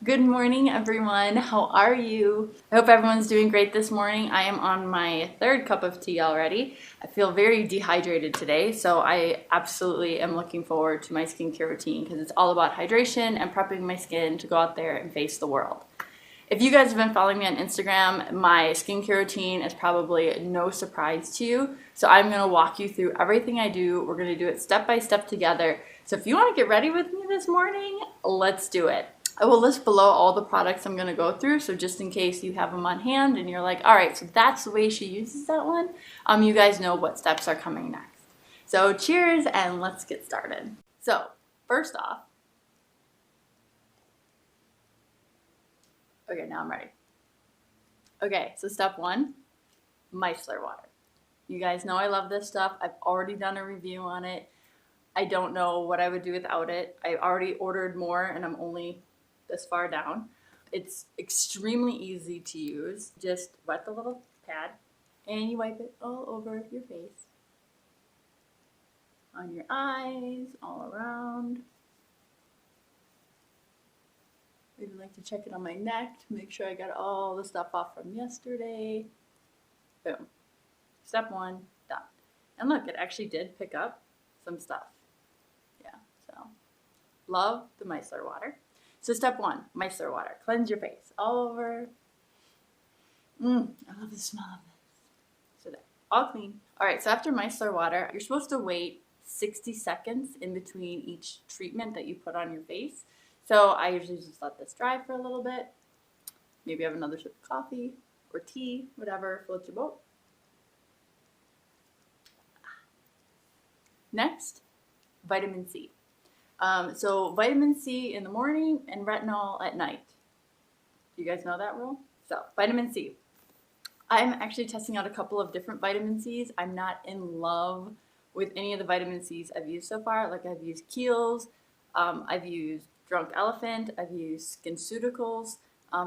Good morning, everyone. How are you? I hope everyone's doing great this morning. I am on my third cup of tea already. I feel very dehydrated today, so I absolutely am looking forward to my skincare routine because it's all about hydration and prepping my skin to go out there and face the world. If you guys have been following me on Instagram, my skincare routine is probably no surprise to you. So I'm going to walk you through everything I do. We're going to do it step by step together. So if you want to get ready with me this morning, let's do it. I will list below all the products I'm going to go through. So just in case you have them on hand and you're like, all right, so that's the way she uses that one. You guys know what steps are coming next. So cheers and let's get started. So first off, okay, now I'm ready. Okay, so step one, micellar water. You guys know I love this stuff. I've already done a review on it. I don't know what I would do without it. I already ordered more and I'm only this far down. It's extremely easy to use. Just wet the little pad and you wipe it all over your face, on your eyes, all around. I even like to check it on my neck to make sure I got all the stuff off from yesterday. Boom. Step one, done. And look, it actually did pick up some stuff. Yeah, so love the micellar water. So step one, micellar water. Cleanse your face all over. I love the smell of this. So there, all clean. All right, so after micellar water, you're supposed to wait 60 seconds in between each treatment that you put on your face. So I usually just let this dry for a little bit. Maybe have another sip of coffee or tea, whatever floats your boat. Next, vitamin C. So vitamin C in the morning and retinol at night. Do you guys know that rule? So vitamin C. I'm actually testing out a couple of different vitamin C's. I'm not in love with any of the vitamin C's I've used so far. Like I've used Kiehl's, I've used Drunk Elephant, I've used SkinCeuticals.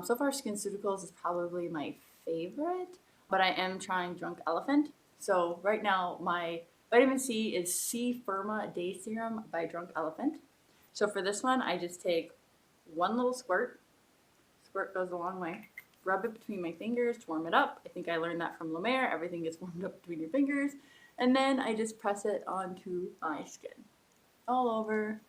So far SkinCeuticals is probably my favorite, but I am trying Drunk Elephant. So right now my vitamin C is C-Firma Day Serum by Drunk Elephant. So for this one, I just take one little squirt. Squirt goes a long way. Rub it between my fingers to warm it up. I think I learned that from La Mer. Everything gets warmed up between your fingers. And then I just press it onto my skin. All over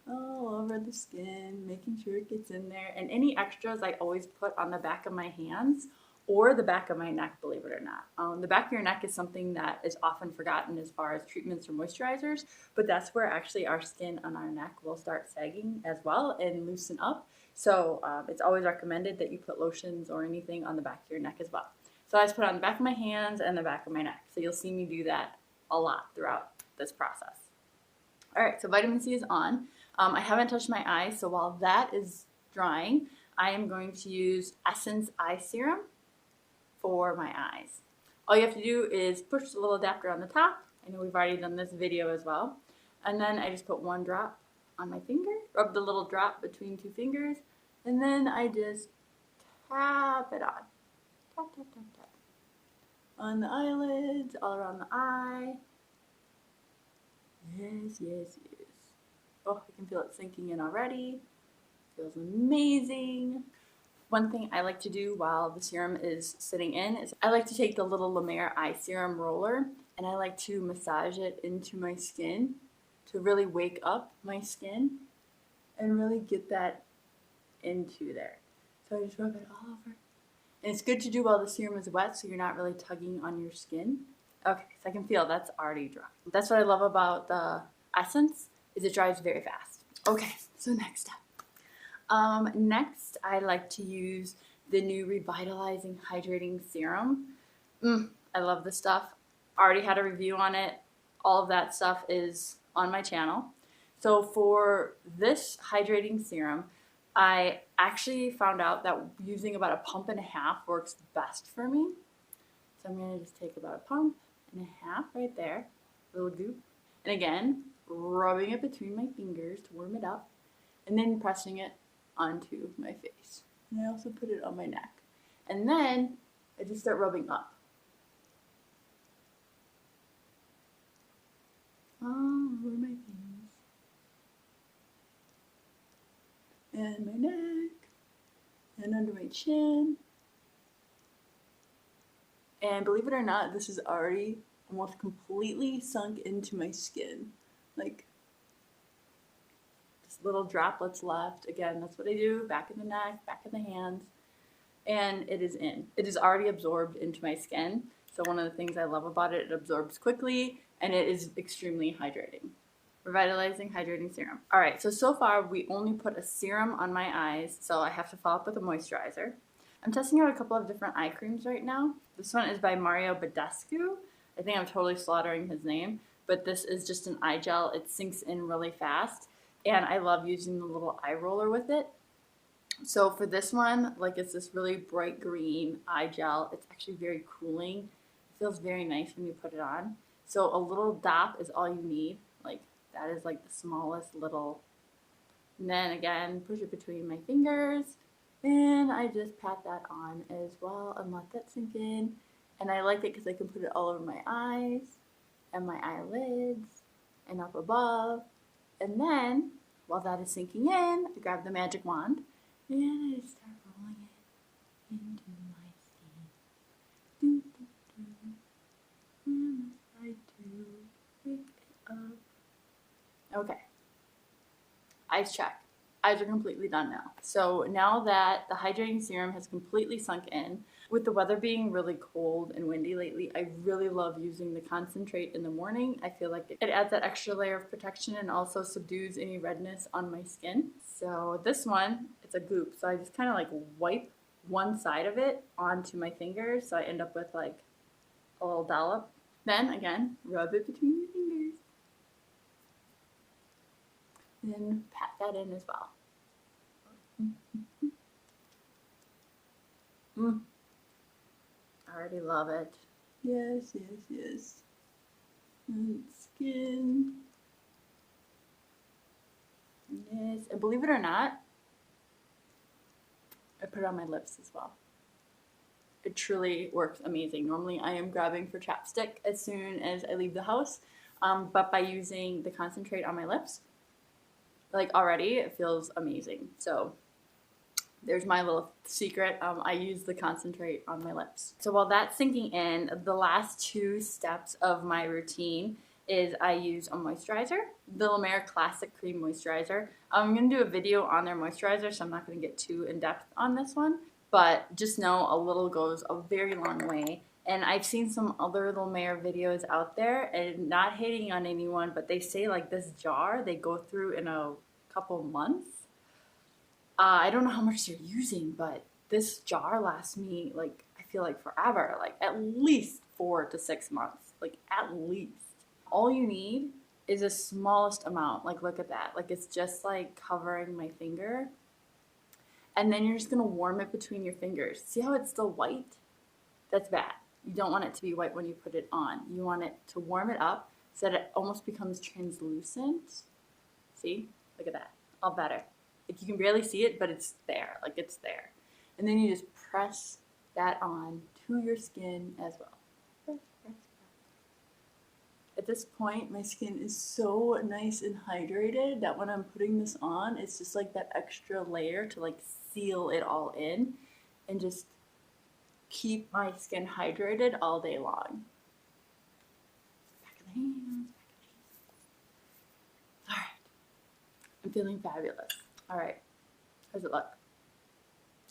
the skin, making sure it gets in there. And any extras I always put on the back of my hands or the back of my neck, believe it or not. The back of your neck is something that is often forgotten as far as treatments or moisturizers, but that's where actually our skin on our neck will start sagging as well and loosen up. So it's always recommended that you put lotions or anything on the back of your neck as well. So I just put it on the back of my hands and the back of my neck. So you'll see me do that a lot throughout this process. All right, so vitamin C is on. I haven't touched my eyes, so while that is drying, I am going to use Essence Eye Serum for my eyes. All you have to do is push the little adapter on the top. I know we've already done this video as well. And then I just put one drop on my finger, rub the little drop between two fingers, and then I just tap it on. Tap, tap, tap, tap. On the eyelids, all around the eye. Yes, yes, yes. Oh, I can feel it sinking in already. Feels amazing. One thing I like to do while the serum is sitting in is I like to take the little La Mer eye serum roller and I like to massage it into my skin to really wake up my skin and really get that into there. So I just rub it all over. And it's good to do while the serum is wet so you're not really tugging on your skin. Okay, so I can feel that's already dry. That's what I love about the Essence is it dries very fast. Okay, so next step. Next, I like to use the new Revitalizing Hydrating Serum. I love this stuff. Already had a review on it. All of that stuff is on my channel. So for this hydrating serum, I actually found out that using about a pump and a half works best for me. So I'm going to just take about a pump and a half right there, a little goop. And again, rubbing it between my fingers to warm it up, and then pressing it onto my face. And I also put it on my neck. And then I just start rubbing up. All over my face. and my neck and under my chin. And believe it or not, this is already almost completely sunk into my skin. Like, just little droplets left. Again, that's what I do, back in the neck, back in the hands. And it is in. It is already absorbed into my skin. So one of the things I love about it, it absorbs quickly and it is extremely hydrating. Revitalizing Hydrating Serum. All right, so far we only put a serum on my eyes, so I have to follow up with a moisturizer. I'm testing out a couple of different eye creams right now. This one is by Mario Badescu. I think I'm totally slaughtering his name, but this is just an eye gel. It sinks in really fast, and I love using the little eye roller with it. So for this one, like, it's this really bright green eye gel. It's actually very cooling. It feels very nice when you put it on. So a little dot is all you need. Like, that is like the smallest little. And then again, push it between my fingers. And I just pat that on as well and let that sink in. And I like it because I can put it all over my eyes and my eyelids and up above. And then, while that is sinking in, I grab the magic wand and I just start rolling it into my skin. What must I do? Pick it up. Okay. Eyes check. Eyes are completely done now. So now that the hydrating serum has completely sunk in, with the weather being really cold and windy lately, I really love using the concentrate in the morning. I feel like it adds that extra layer of protection and also subdues any redness on my skin. So this one, it's a goop. So I just kind of like wipe one side of it onto my fingers. So I end up with like a little dollop. Then again, rub it between your fingers. And pat that in as well. I already love it. Yes, yes, yes. And skin. Yes, and believe it or not, I put it on my lips as well. It truly works amazing. Normally I am grabbing for chapstick as soon as I leave the house, but by using the concentrate on my lips, like, already it feels amazing. So there's my little secret. I use the concentrate on my lips. So while that's sinking in, the last two steps of my routine is I use a moisturizer, the Mer Classic Cream Moisturizer. I'm going to do a video on their moisturizer, so I'm not going to get too in-depth on this one. But just know a little goes a very long way. And I've seen some other little Mer videos out there, and not hating on anyone, but they say like this jar they go through in a couple months. I don't know how much they're using, but this jar lasts me, like, I feel like forever, like at least 4 to 6 months, like at least. All you need is the smallest amount. Like, look at that. Like, it's just like covering my finger. And then you're just gonna warm it between your fingers. See how it's still white? That's bad. You don't want it to be white when you put it on. You want it to warm it up so that it almost becomes translucent. See? Look at that. All better. Like, you can barely see it, but it's there. Like, it's there. And then you just press that on to your skin as well. Press, press, press. At this point, my skin is so nice and hydrated that when I'm putting this on, it's just like that extra layer to like seal it all in and just keep my skin hydrated all day long. Back of the hands, back of the hands. All right. I'm feeling fabulous. All right. How's it look?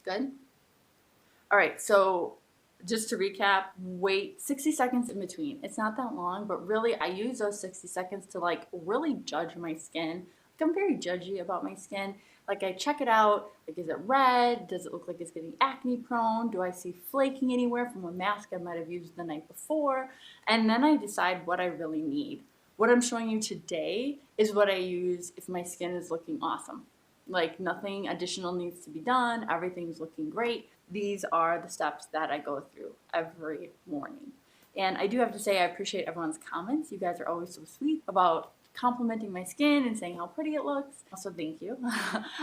Good? All right, so just to recap, wait 60 seconds in between. It's not that long, but really I use those 60 seconds to like really judge my skin. Like, I'm very judgy about my skin. Like, I check it out. Like, is it red? Does it look like it's getting acne prone? Do I see flaking anywhere from a mask I might have used the night before? And then I decide what I really need. What I'm showing you today is what I use if my skin is looking awesome. Like, nothing additional needs to be done. Everything's looking great. These are the steps that I go through every morning. And I do have to say, I appreciate everyone's comments. You guys are always so sweet about complimenting my skin and saying how pretty it looks. Also, thank you.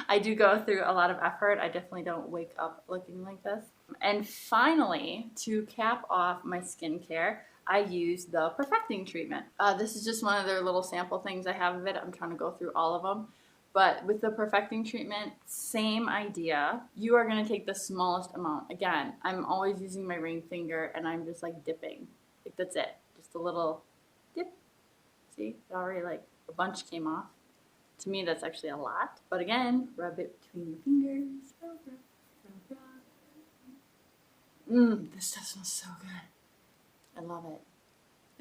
I do go through a lot of effort. I definitely don't wake up looking like this. And finally, to cap off my skincare, I use the Perfecting Treatment. This is just one of their little sample things I have of it. I'm trying to go through all of them. But with the perfecting treatment, same idea. You are going to take the smallest amount. Again, I'm always using my ring finger and I'm just like dipping. Like that's it. Just a little dip. See, it already like a bunch came off. To me, that's actually a lot. But again, rub it between the fingers. Rub, rub, rub, rub. This stuff smells so good. I love it.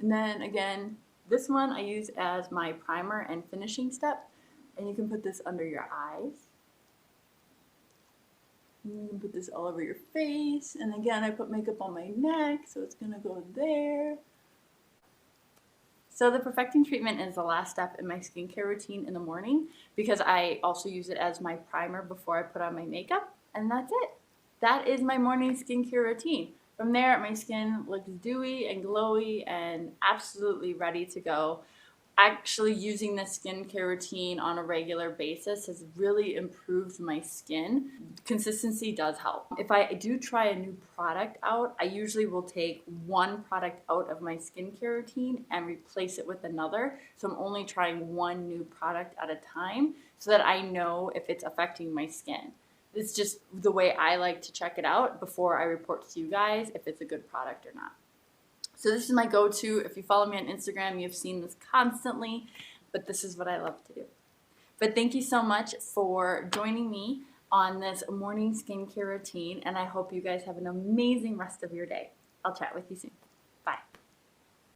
And then again, this one I use as my primer and finishing step. And you can put this under your eyes. And you can put this all over your face. And again, I put makeup on my neck, so it's gonna go there. So the perfecting treatment is the last step in my skincare routine in the morning because I also use it as my primer before I put on my makeup. And that's it. That is my morning skincare routine. From there, my skin looks dewy and glowy and absolutely ready to go. Actually using this skincare routine on a regular basis has really improved my skin. Consistency does help. If I do try a new product out, I usually will take one product out of my skincare routine and replace it with another. So I'm only trying one new product at a time so that I know if it's affecting my skin. It's just the way I like to check it out before I report to you guys if it's a good product or not. So this is my go-to. If you follow me on Instagram, you've seen this constantly, but this is what I love to do. But thank you so much for joining me on this morning skincare routine, and I hope you guys have an amazing rest of your day. I'll chat with you soon.